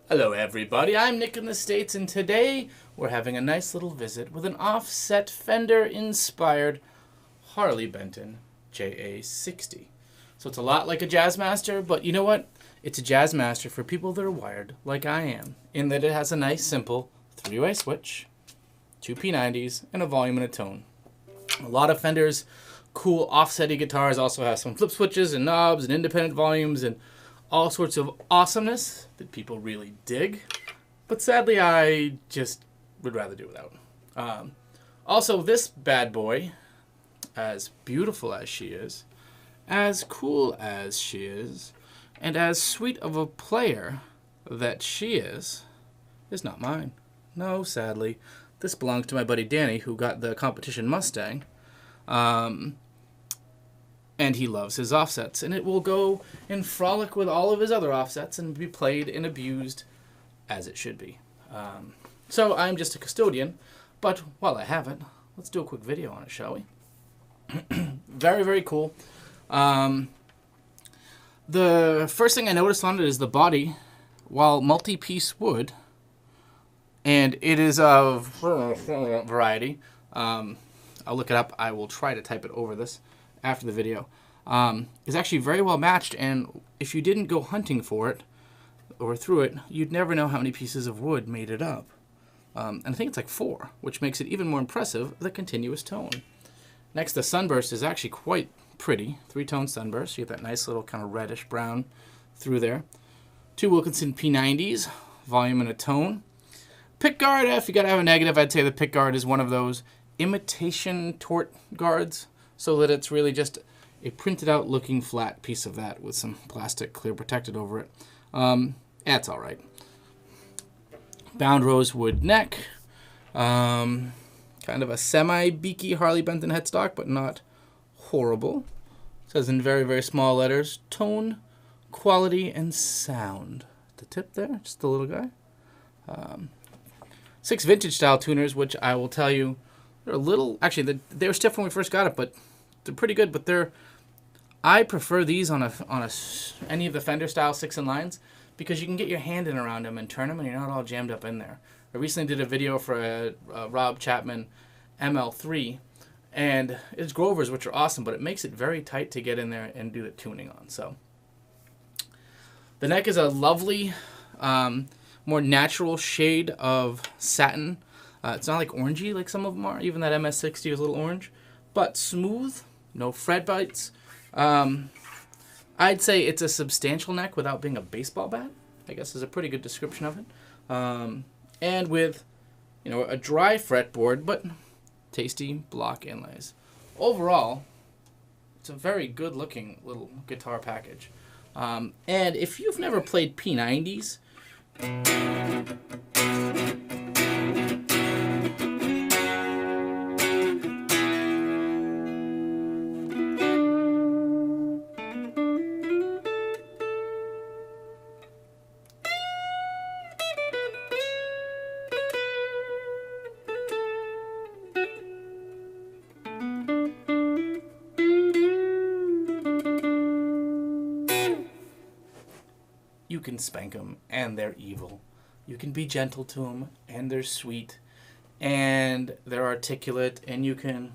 Hello everybody, I'm Nick in the States, and today we're having a nice little visit with an offset Fender inspired Harley Benton JA-60. So it's a lot like a Jazzmaster, but you know what? It's a Jazzmaster for people that are wired like I am, in that it has a nice simple 3-way switch, 2 P90s, and a volume and a tone. A lot of Fender's cool offsetty guitars also have some flip switches and knobs and independent volumes and all sorts of awesomeness that people really dig, but sadly I just would rather do without. Also, this bad boy, as beautiful as she is, as cool as she is, and as sweet of a player that she is not mine. No, sadly. This belongs to my buddy Danny, who got the competition Mustang. And he loves his offsets, and it will go and frolic with all of his other offsets and be played and abused as it should be. So I'm just a custodian, but while I have it, let's do a quick video on it, shall we? Very, very cool. The first thing I noticed on it is the body, while multi-piece wood, and it is of variety. I'll look it up. I will try to type it over this after the video, is actually very well matched, and if you didn't go hunting for it or through it, you'd never know how many pieces of wood made it up. And I think it's like 4, which makes it even more impressive, the continuous tone. Next, the sunburst is actually quite pretty. 3-tone sunburst. You get that nice little kind of reddish brown through there. 2 Wilkinson P90s, volume and a tone. Pickguard, if you gotta have a negative, I'd say the pickguard is one of those imitation tort guards, so that it's really just a printed out looking flat piece of that with some plastic clear protected over it. That's all right. Bound rosewood neck. Kind of a semi-beaky Harley Benton headstock, but not horrible. It says in very, very small letters, tone, quality, and sound. The tip there, just the little guy. 6 vintage style tuners, which I will tell you, they're a little, actually, they were stiff when we first got it, but they're pretty good. But I prefer these on any of the Fender style 6-in-lines, because you can get your hand in around them and turn them, and you're not all jammed up in there. I recently did a video for a Rob Chapman ML3, and it's Grovers, which are awesome, but it makes it very tight to get in there and do the tuning on. So the neck is a lovely, more natural shade of satin. It's not like orangey like some of them are. Even that MS-60 is a little orange. But smooth, no fret bites. I'd say it's a substantial neck without being a baseball bat, I guess is a pretty good description of it. And with, a dry fretboard, but tasty block inlays. Overall, it's a very good looking little guitar package. And if you've never played P90s, you can spank them, and they're evil. You can be gentle to them, and they're sweet, and they're articulate, and you can...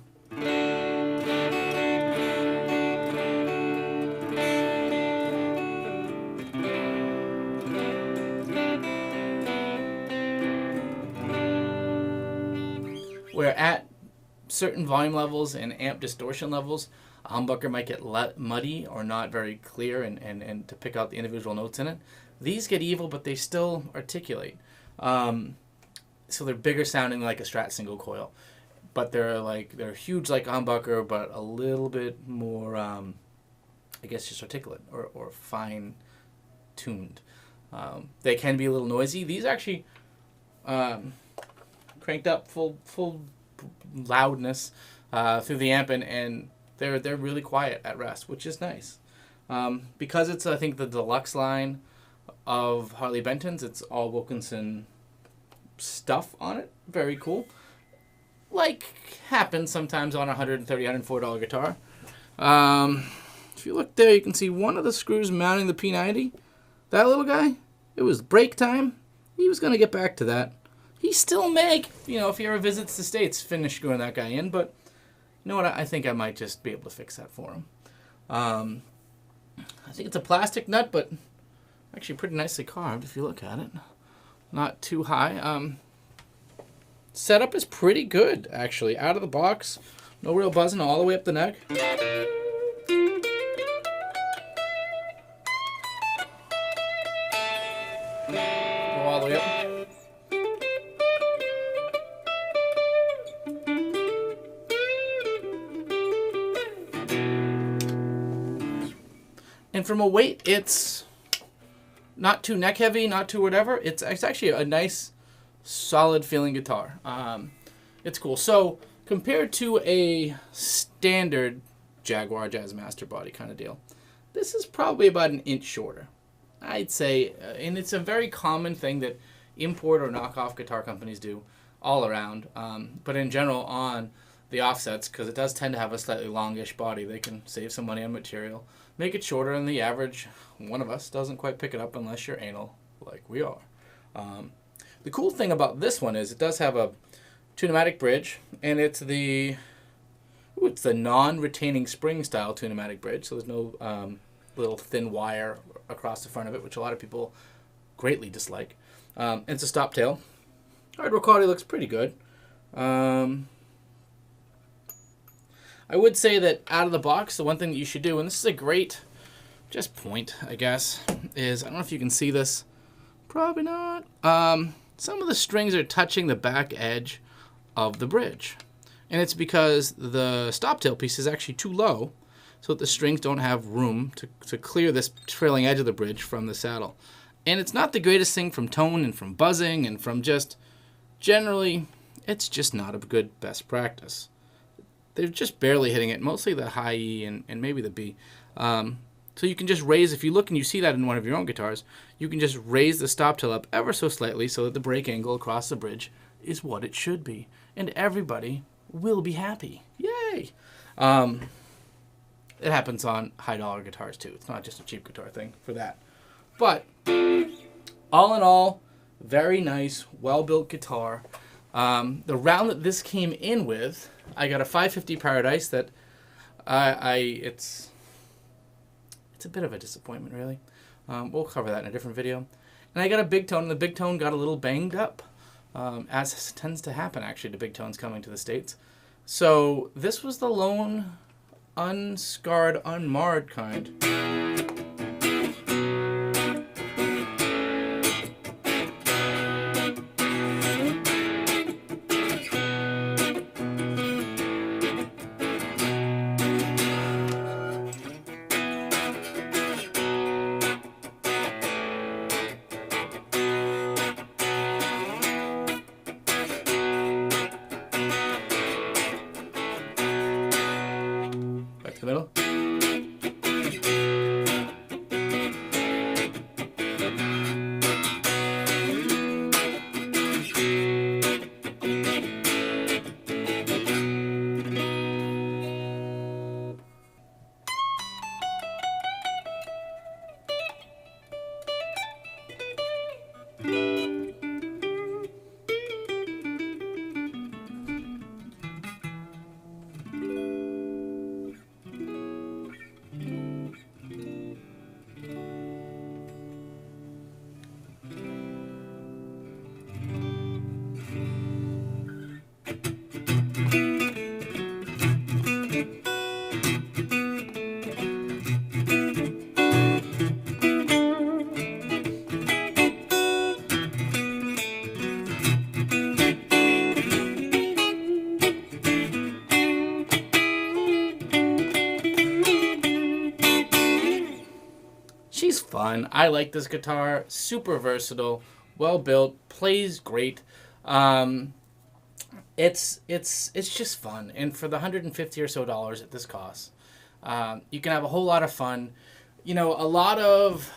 Where at certain volume levels and amp distortion levels, a humbucker might get muddy or not very clear and to pick out the individual notes in it. These get evil, but they still articulate. So they're bigger sounding like a Strat single coil. But they're huge like a humbucker, but a little bit more, I guess, just articulate or fine tuned. They can be a little noisy. These actually cranked up full loudness through the amp, and they're really quiet at rest, which is nice. Because it's, I think, the deluxe line of Harley Benton's, it's all Wilkinson stuff on it. Very cool. Like happens sometimes on a $130, $140 guitar. If you look there, you can see one of the screws mounting the P90. That little guy, it was break time, he was going to get back to that. He still may, you know, if he ever visits the States, finish screwing that guy in. But you know what? I think I might just be able to fix that for him. I think it's a plastic nut, but actually pretty nicely carved if you look at it. Not too high. Setup is pretty good, actually. Out of the box, no real buzzing all the way up the neck. Go all the way up. And from a weight, it's not too neck heavy, not too whatever. It's actually a nice, solid feeling guitar. It's cool. So compared to a standard Jaguar Jazzmaster body kind of deal, this is probably about an inch shorter, I'd say. And it's a very common thing that import or knockoff guitar companies do all around. But in general, on the offsets, because it does tend to have a slightly longish body, they can save some money on material. Make it shorter, and the average one of us doesn't quite pick it up unless you're anal, like we are. The cool thing about this one is it does have a tunematic bridge, and it's the non-retaining spring style tunematic bridge, so there's no little thin wire across the front of it, which a lot of people greatly dislike. It's a stop tail. Hardware quality looks pretty good. I would say that out of the box, the one thing that you should do, and this is a great just point, I guess, is, I don't know if you can see this. Probably not. Some of the strings are touching the back edge of the bridge. And it's because the stop tail piece is actually too low, so that the strings don't have room to clear this trailing edge of the bridge from the saddle. And it's not the greatest thing from tone and from buzzing and from just, generally, it's just not a good best practice. They're just barely hitting it, mostly the high E and maybe the B. So you can just raise, if you look and you see that in one of your own guitars, you can just raise the stop tail up ever so slightly so that the break angle across the bridge is what it should be. And everybody will be happy. Yay! It happens on high-dollar guitars, too. It's not just a cheap guitar thing for that. But, all in all, very nice, well-built guitar. The round that this came in with, I got a 550 Paradise that it's a bit of a disappointment, really. We'll cover that in a different video. And I got a big tone, and the big tone got a little banged up, as tends to happen, actually, to big tones coming to the States. So this was the lone, unscarred, unmarred kind. Back to the middle. She's fun. I like this guitar. Super versatile, well built, plays great. It's just fun, and for the $150 or so that this costs, you can have a whole lot of fun. You know, a lot of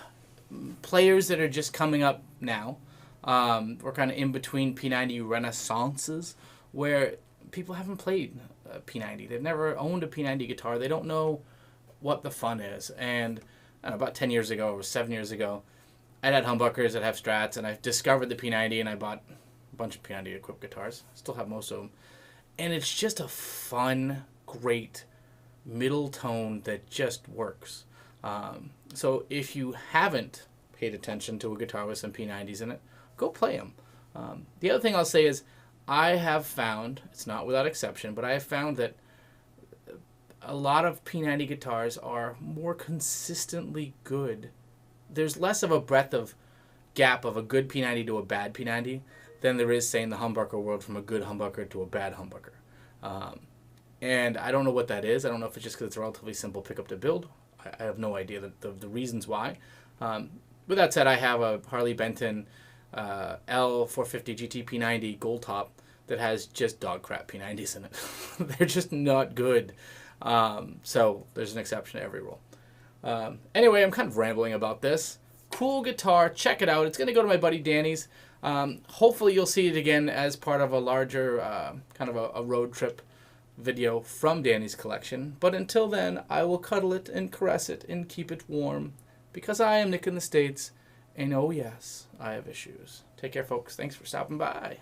players that are just coming up now, we're kind of in between P90 renaissances, where people haven't played P90. They've never owned a P90 guitar. They don't know what the fun is, and about 10 years ago or 7 years ago, I'd had humbuckers that have Strats, and I discovered the P90, and I bought a bunch of P90 equipped guitars. Still have most of them. And it's just a fun, great middle tone that just works. So if you haven't paid attention to a guitar with some P90s in it, go play them. The other thing I'll say is I have found, it's not without exception, but I have found that a lot of P90 guitars are more consistently good. There's less of a breadth of gap of a good P90 to a bad P90 than there is, say, in the humbucker world from a good humbucker to a bad humbucker. And I don't know what that is. I don't know if it's just because it's a relatively simple pickup to build. I have no idea the reasons why. With that said, I have a Harley Benton L450 GT P90 gold top that has just dog crap P90s in it. They're just not good. So there's an exception to every rule. Anyway, I'm kind of rambling about this. Cool guitar. Check it out. It's going to go to my buddy Danny's. Hopefully you'll see it again as part of a larger kind of a road trip video from Danny's collection. But until then, I will cuddle it and caress it and keep it warm because I am Nick in the States, and oh yes, I have issues. Take care, folks. Thanks for stopping by.